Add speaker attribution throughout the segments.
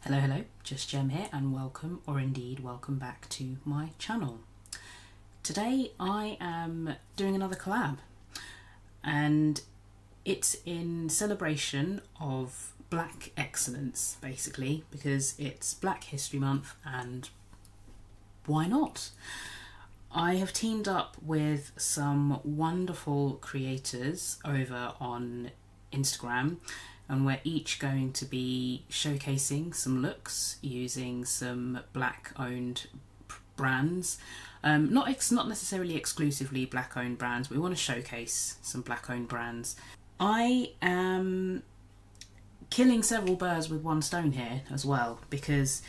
Speaker 1: Hello, just Gem here and welcome, or indeed welcome back to my channel. Today I am doing another collab and it's in celebration of Black excellence basically, because it's Black History Month and why not? I have teamed up with some wonderful creators over on Instagram, and we're each going to be showcasing some looks using some Black owned brands. Not necessarily exclusively Black owned brands, but we want to showcase some Black owned brands. I am killing several birds with one stone here as well, because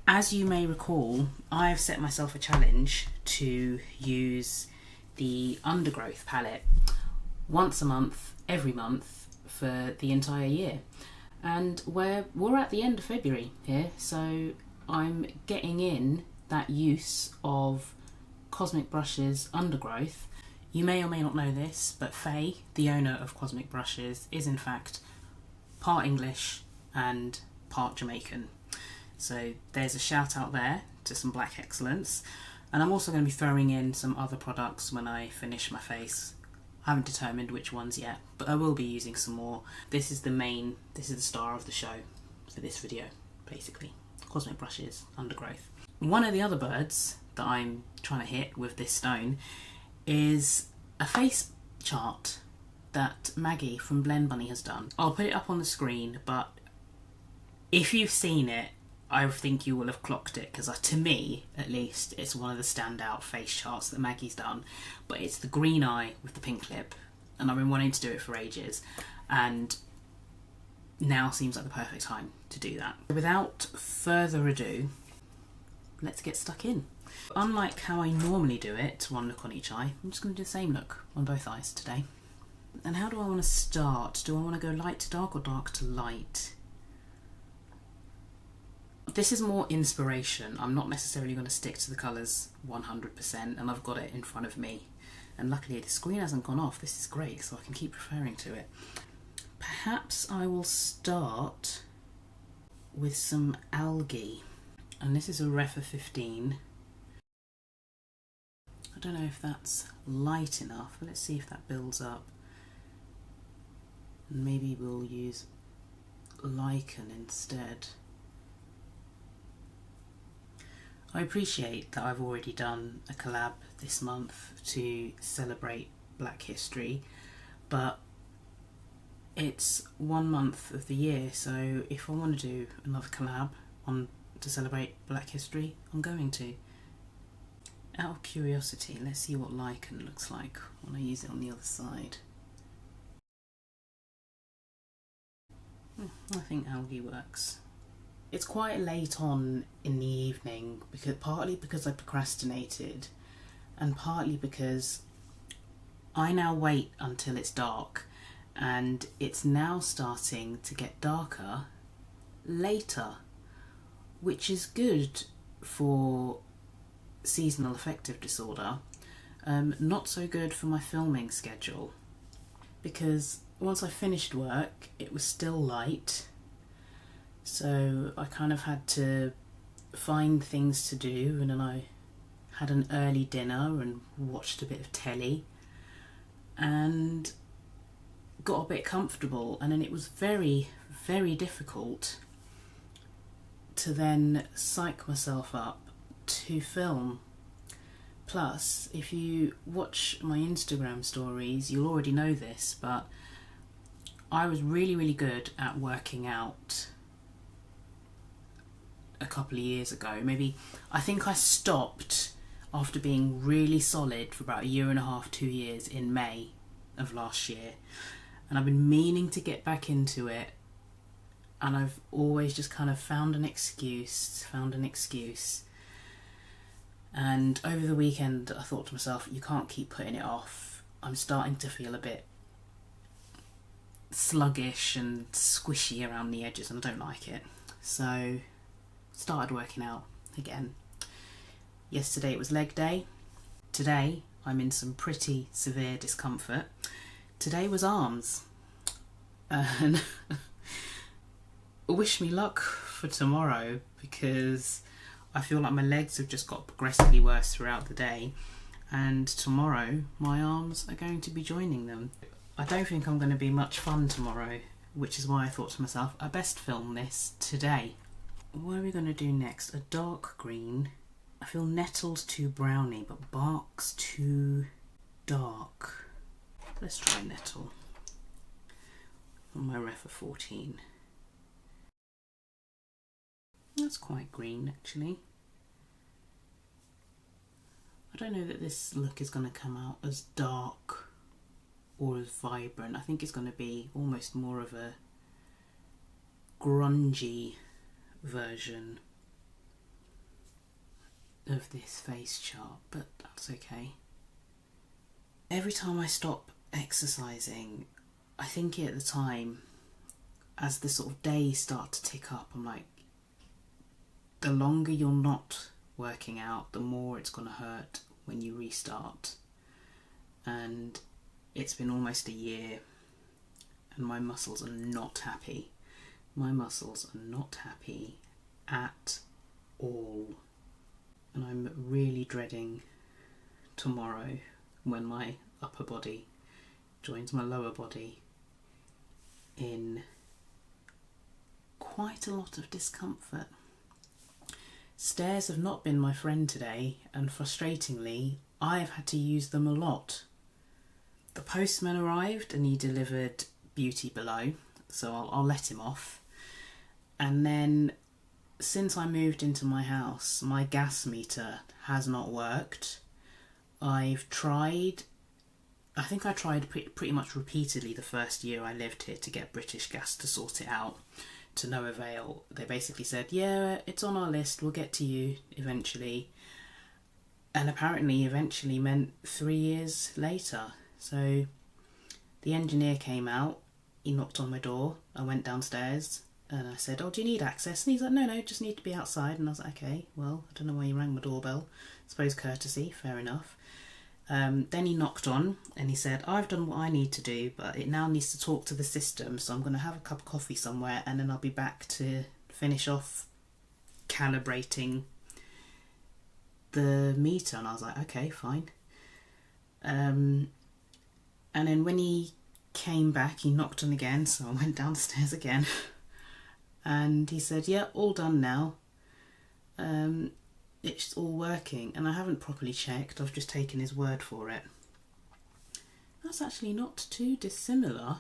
Speaker 1: as you may recall, I have set myself a challenge to use the Undergrowth palette once a month, every month, for the entire year. And we're at the end of February here, so I'm getting in that use of Cosmic Brushes Undergrowth. You may or may not know this, but Faye, the owner of Cosmic Brushes, is in fact part English and part Jamaican. So there's a shout out there to some Black excellence. And I'm also going to be throwing in some other products when I finish my face. I haven't determined which ones yet, but I will be using some more. This is the star of the show for this video, basically. Cosmic Brushes Undergrowth. One of the other birds that I'm trying to hit with this stone is a face chart that Maggie from Blend Bunny has done. I'll put it up on the screen, but if you've seen it, I think you will have clocked it, because to me, at least, it's one of the standout face charts that Maggie's done. But it's the green eye with the pink lip, and I've been wanting to do it for ages, and now seems like the perfect time to do that. Without further ado, let's get stuck in. Unlike how I normally do it, one look on each eye, I'm just going to do the same look on both eyes today. And how do I want to start? Do I want to go light to dark or dark to light? This is more inspiration. I'm not necessarily going to stick to the colours 100%, and I've got it in front of me. And luckily the screen hasn't gone off. This is great, so I can keep referring to it. Perhaps I will start with some algae. And this is a ref of 15. I don't know if that's light enough, but let's see if that builds up. Maybe we'll use lichen instead. I appreciate that I've already done a collab this month to celebrate Black history, but it's 1 month of the year, so if I want to do another collab to celebrate Black history, I'm going to. Out of curiosity, let's see what lichen looks like when I use it on the other side. I think algae works. It's quite late on in the evening, partly because I procrastinated, and partly because I now wait until it's dark, and it's now starting to get darker later, which is good for seasonal affective disorder, not so good for my filming schedule, because once I finished work it was still light. So I kind of had to find things to do, and then I had an early dinner and watched a bit of telly and got a bit comfortable, and then it was very, very difficult to then psych myself up to film. Plus, if you watch my Instagram stories, you'll already know this, but I was really, really good at working out a couple of years ago. I think I stopped after being really solid for about 1.5 to 2 years in May of last year, and I've been meaning to get back into it, and I've always just kind of found an excuse, and over the weekend I thought to myself, you can't keep putting it off. I'm starting to feel a bit sluggish and squishy around the edges and I don't like it, so started working out again. Yesterday it was leg day. Today I'm in some pretty severe discomfort. Today was arms. And wish me luck for tomorrow, because I feel like my legs have just got progressively worse throughout the day, and tomorrow my arms are going to be joining them. I don't think I'm going to be much fun tomorrow, which is why I thought to myself, I best film this today. What are we going to do next? A dark green. I feel Nettle's too browny, but Bark's too dark. Let's try Nettle on my Refa 14. That's quite green, actually. I don't know that this look is going to come out as dark or as vibrant. I think it's going to be almost more of a grungy version of this face chart, but that's okay. Every time I stop exercising, I think at the time, as the sort of days start to tick up, I'm like, the longer you're not working out, the more it's going to hurt when you restart. And it's been almost a year and my muscles are not happy. My muscles are not happy at all. And I'm really dreading tomorrow when my upper body joins my lower body in quite a lot of discomfort. Stairs have not been my friend today, and frustratingly, I have had to use them a lot. The postman arrived and he delivered Beauty Below, so I'll let him off. And then, since I moved into my house, my gas meter has not worked. I've tried, I think I tried pretty much repeatedly the first year I lived here to get British Gas to sort it out. To no avail. They basically said, yeah, it's on our list, we'll get to you eventually. And apparently eventually meant 3 years later. So the engineer came out, he knocked on my door, I went downstairs and I said, oh, do you need access? And he's like, no, just need to be outside. And I was like, okay, well, I don't know why you rang my doorbell. I suppose courtesy, fair enough. Then he knocked on and he said, I've done what I need to do, but it now needs to talk to the system, so I'm going to have a cup of coffee somewhere and then I'll be back to finish off calibrating the meter. And I was like, okay, fine. And then when he came back, he knocked on again, so I went downstairs again and he said, yeah, all done now. It's all working, and I haven't properly checked, I've just taken his word for it. That's actually not too dissimilar.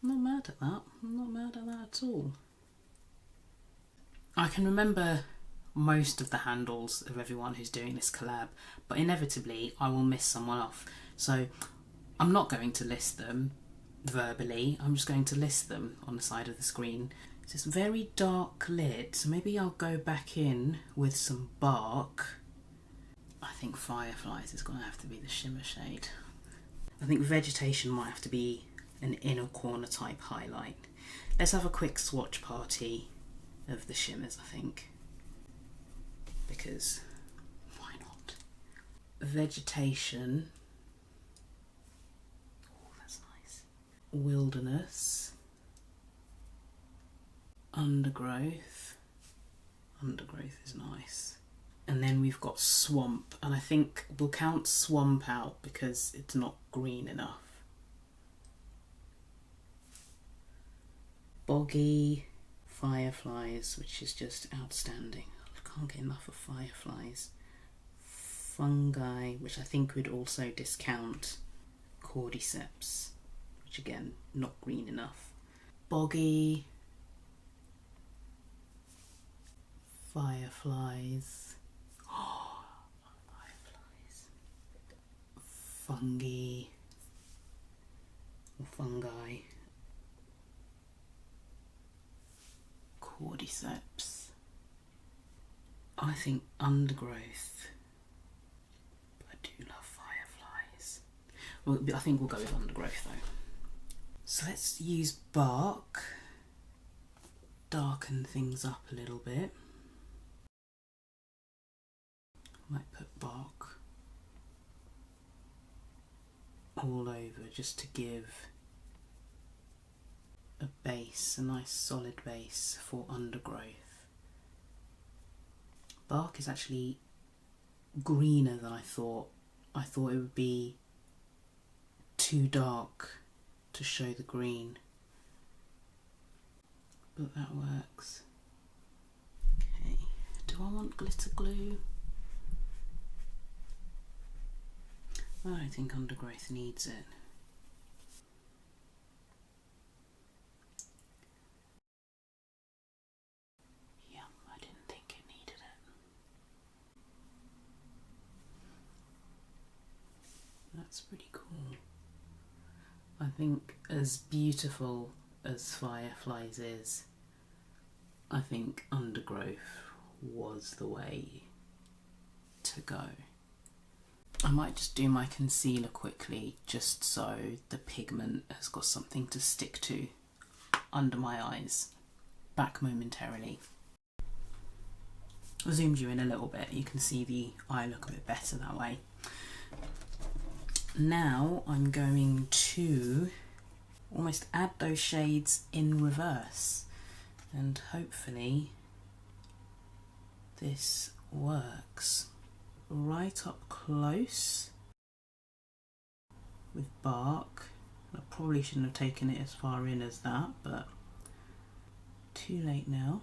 Speaker 1: I'm not mad at that. I'm not mad at that at all. I can remember most of the handles of everyone who's doing this collab, but inevitably I will miss someone off. So I'm not going to list them verbally, I'm just going to list them on the side of the screen. It's this very dark lid, so maybe I'll go back in with some Bark. I think Fireflies is going to have to be the shimmer shade. I think Vegetation might have to be an inner corner type highlight. Let's have a quick swatch party of the shimmers, I think. Because why not? Vegetation. Oh, that's nice. Wilderness. Undergrowth. Undergrowth is nice. And then we've got Swamp, and I think we'll count Swamp out because it's not green enough. Boggy, Fireflies, which is just outstanding. I can't get enough of Fireflies. Fungi, which I think would also discount Cordyceps, which again, not green enough. Boggy, Fireflies, oh, Fireflies, Fungi, or Fungi, Cordyceps. I think Undergrowth, but I do love Fireflies. Well, I think we'll go with Undergrowth though. So let's use Bark, darken things up a little bit. Might put Bark all over just to give a base, a nice solid base for Undergrowth. Bark is actually greener than I thought. I thought it would be too dark to show the green, but that works. Okay, do I want glitter glue? I don't think Undergrowth needs it. Yeah, I didn't think it needed it. That's pretty cool. I think as beautiful as Fireflies is, I think Undergrowth was the way to go. I might just do my concealer quickly, just so the pigment has got something to stick to under my eyes. Back momentarily. I zoomed you in a little bit, you can see the eye look a bit better that way. Now I'm going to almost add those shades in reverse, and hopefully this works. Right up close with Bark. I probably shouldn't have taken it as far in as that, but too late now.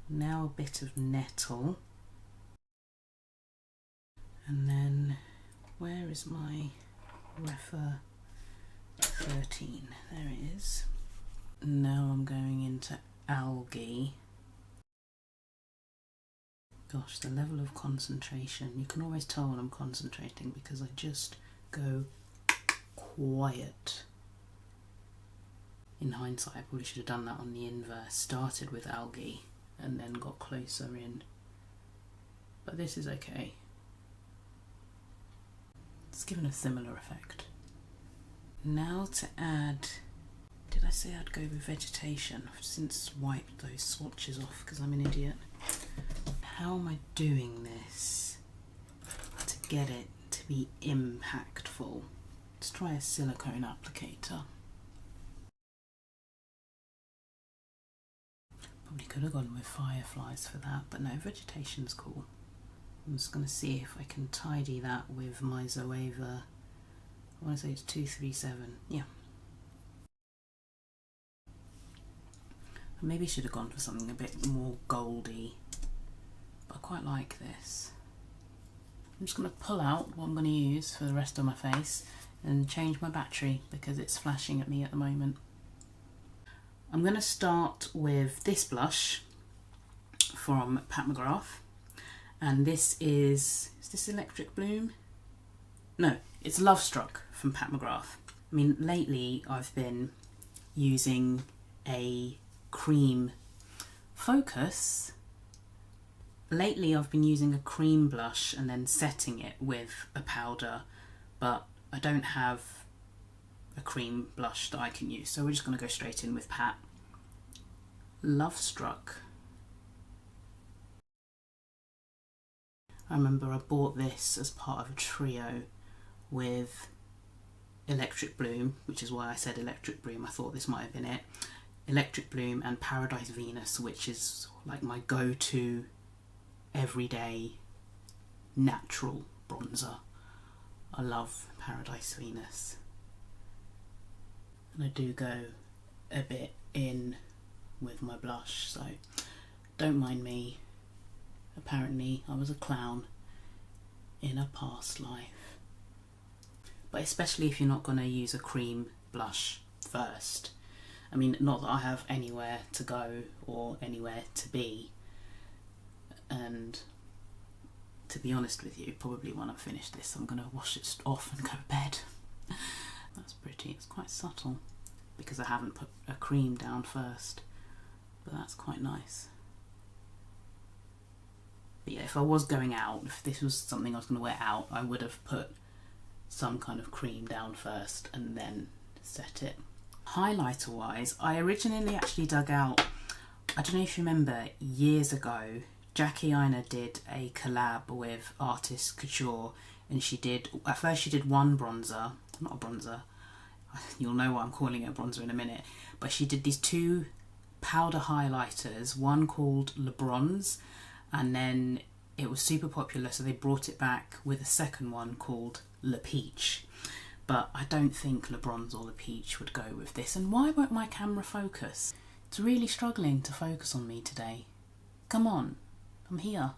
Speaker 1: Now a bit of Nettle, and then where is my Refer 13? There it is. Now I'm going into Algae. Gosh, the level of concentration. You can always tell when I'm concentrating because I just go quiet. In hindsight, I probably should have done that on the inverse. Started with Algae and then got closer in. But this is okay. It's given a similar effect. Now to add, did I say I'd go with Vegetation? I've since wiped those swatches off because I'm an idiot. How am I doing this to get it to be impactful? Let's try a silicone applicator. Probably could have gone with Fireflies for that, but no, Vegetation's cool. I'm just going to see if I can tidy that with my Zoeva. I want to say it's 237. Yeah. I maybe should have gone for something a bit more goldy, but I quite like this. I'm just going to pull out what I'm going to use for the rest of my face and change my battery because it's flashing at me at the moment. I'm going to start with this blush from Pat McGrath. And this is this Electric Bloom? No, it's Love Struck from Pat McGrath. I mean, lately I've been using a cream focus. Lately I've been using a cream blush and then setting it with a powder, but I don't have a cream blush that I can use, so we're just going to go straight in with Pat. Love Struck. I remember I bought this as part of a trio with Electric Bloom, which is why I said Electric Bloom. I thought this might have been it. Electric Bloom and Paradise Venus, which is like my go-to everyday natural bronzer. I love Paradise Venus. And I do go a bit in with my blush, so don't mind me. Apparently I was a clown in a past life. But especially if you're not going to use a cream blush first. I mean, not that I have anywhere to go or anywhere to be. And to be honest with you, probably when I've finished this I'm going to wash it off and go to bed. That's pretty. It's quite subtle because I haven't put a cream down first. But that's quite nice. But yeah, if I was going out, if this was something I was going to wear out, I would have put some kind of cream down first and then set it. Highlighter wise, I originally actually dug out, I don't know if you remember, years ago, Jackie Aina did a collab with Artist Couture, and she did, at first she did one bronzer, not a bronzer, you'll know what I'm calling it a bronzer in a minute, but she did these 2 powder highlighters, one called Le Bronze, and then it was super popular, so they brought it back with a second one called Le Peach. But I don't think Le Bronze or Le Peach would go with this. And why won't my camera focus? It's really struggling to focus on me today. Come on, I'm here.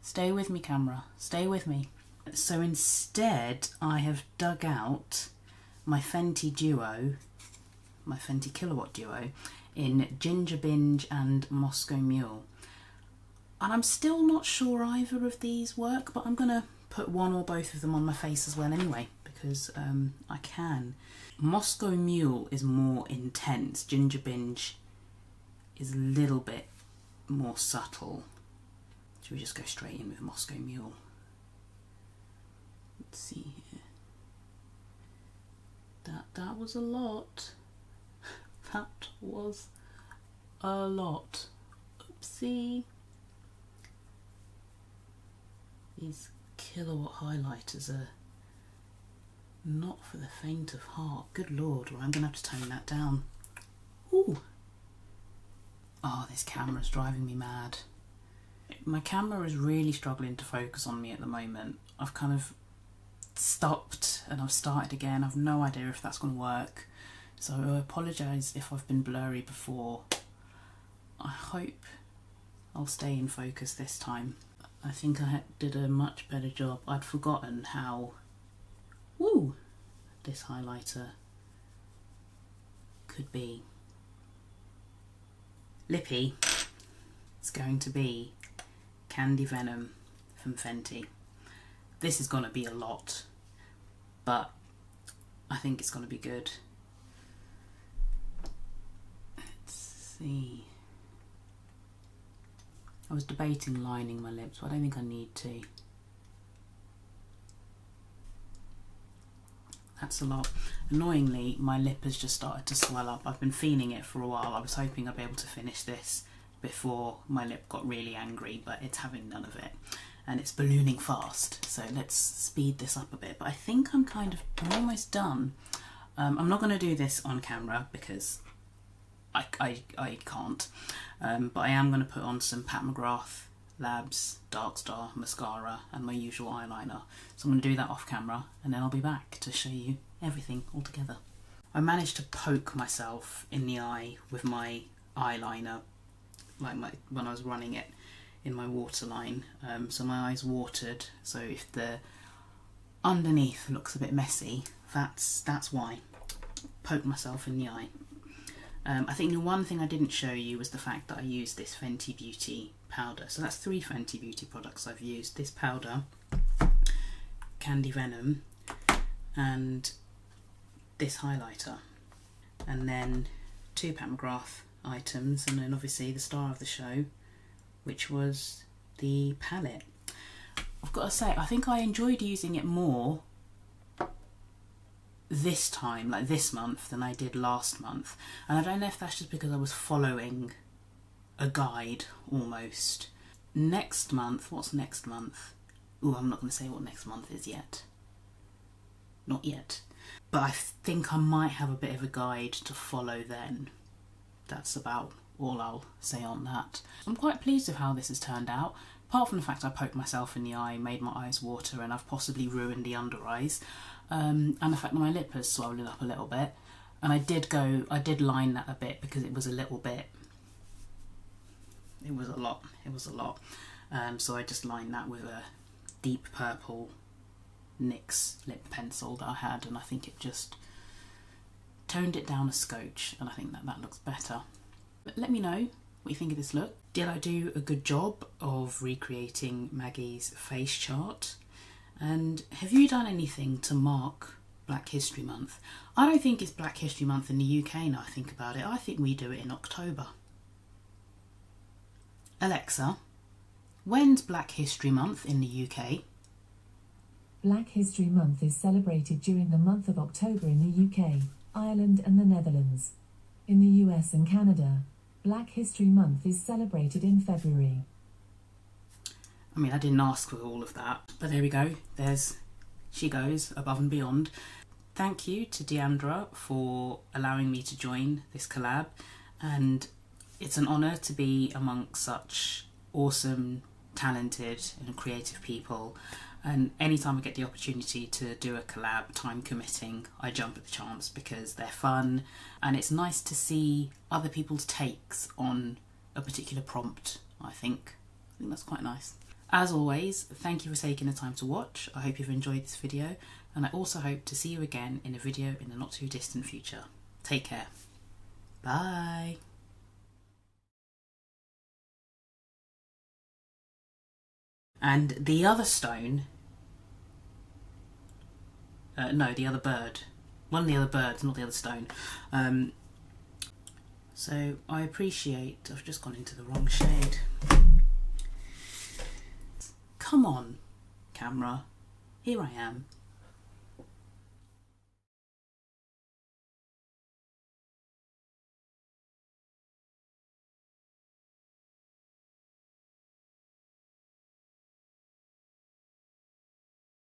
Speaker 1: Stay with me, camera, stay with me. So instead, I have dug out my Fenty Duo, my Fenty Kilowatt Duo, in Ginger Binge and Moscow Mule. And I'm still not sure either of these work, but I'm going to put one or both of them on my face as well anyway, because I can. Moscow Mule is more intense. Ginger Binge is a little bit more subtle. Should we just go straight in with Moscow Mule? Let's see here. That was a lot. That was a lot. Oopsie. These Kilowatt highlighters are not for the faint of heart. Good lord, well, I'm going to have to tone that down. Ooh. Oh, this camera's driving me mad. My camera is really struggling to focus on me at the moment. I've kind of stopped and I've started again. I've no idea if that's going to work. So I apologise if I've been blurry before. I hope I'll stay in focus this time. I think I did a much better job. I'd forgotten how this highlighter could be. Lippy is going to be Candy Venom from Fenty. This is going to be a lot, but I think it's going to be good. Let's see. I was debating lining my lips, but I don't think I need to. That's a lot. Annoyingly, my lip has just started to swell up. I've been feeling it for a while. I was hoping I'd be able to finish this before my lip got really angry, but it's having none of it. And it's ballooning fast, so let's speed this up a bit. But I think I'm almost done. I'm not going to do this on camera because I can't. But I am going to put on some Pat McGrath Labs Dark Star mascara and my usual eyeliner. So I'm going to do that off camera and then I'll be back to show you everything all together. I managed to poke myself in the eye with my eyeliner, when I was running it in my waterline. So my eyes watered, so if the underneath looks a bit messy, that's why. Poke myself in the eye. I think the one thing I didn't show you was the fact that I used this Fenty Beauty powder. So that's 3 Fenty Beauty products I've used. This powder, Candy Venom, and this highlighter. And then 2 Pat McGrath items, and then obviously the star of the show, which was the palette. I've got to say, I think I enjoyed using it more this time, like this month, than I did last month. And I don't know if that's just because I was following a guide almost. Next month, what's next month? Oh, I'm not going to say what next month is yet. Not yet. But I think I might have a bit of a guide to follow then. That's about all I'll say on that. I'm quite pleased with how this has turned out. Apart from the fact I poked myself in the eye, made my eyes water, and I've possibly ruined the under eyes. And the fact that my lip has swollen up a little bit. And I did line that a bit because it was a little bit, it was a lot. So I just lined that with a deep purple NYX lip pencil that I had, and I think it just toned it down a scotch, and I think that looks better. But let me know what you think of this look. Did I do a good job of recreating Maggie's face chart? And have you done anything to mark Black History Month? I don't think it's Black History Month in the UK now I think about it. I think we do it in October. Alexa, when's Black History Month in the UK?
Speaker 2: Black History Month is celebrated during the month of October in the UK, Ireland and the Netherlands. In the US and Canada, Black History Month is celebrated in February.
Speaker 1: I mean, I didn't ask for all of that, but there we go. She goes above and beyond. Thank you to Deandra for allowing me to join this collab, and it's an honour to be amongst such awesome, talented and creative people, and anytime I get the opportunity to do a collab, time committing, I jump at the chance because they're fun and it's nice to see other people's takes on a particular prompt. I think that's quite nice. As always, thank you for taking the time to watch. I hope you've enjoyed this video, and I also hope to see you again in a video in the not too distant future. Take care. Bye. And the other stone, no, the other bird. One of the other birds, not the other stone. So I appreciate, I've just gone into the wrong shade. Come on, camera. Here I am.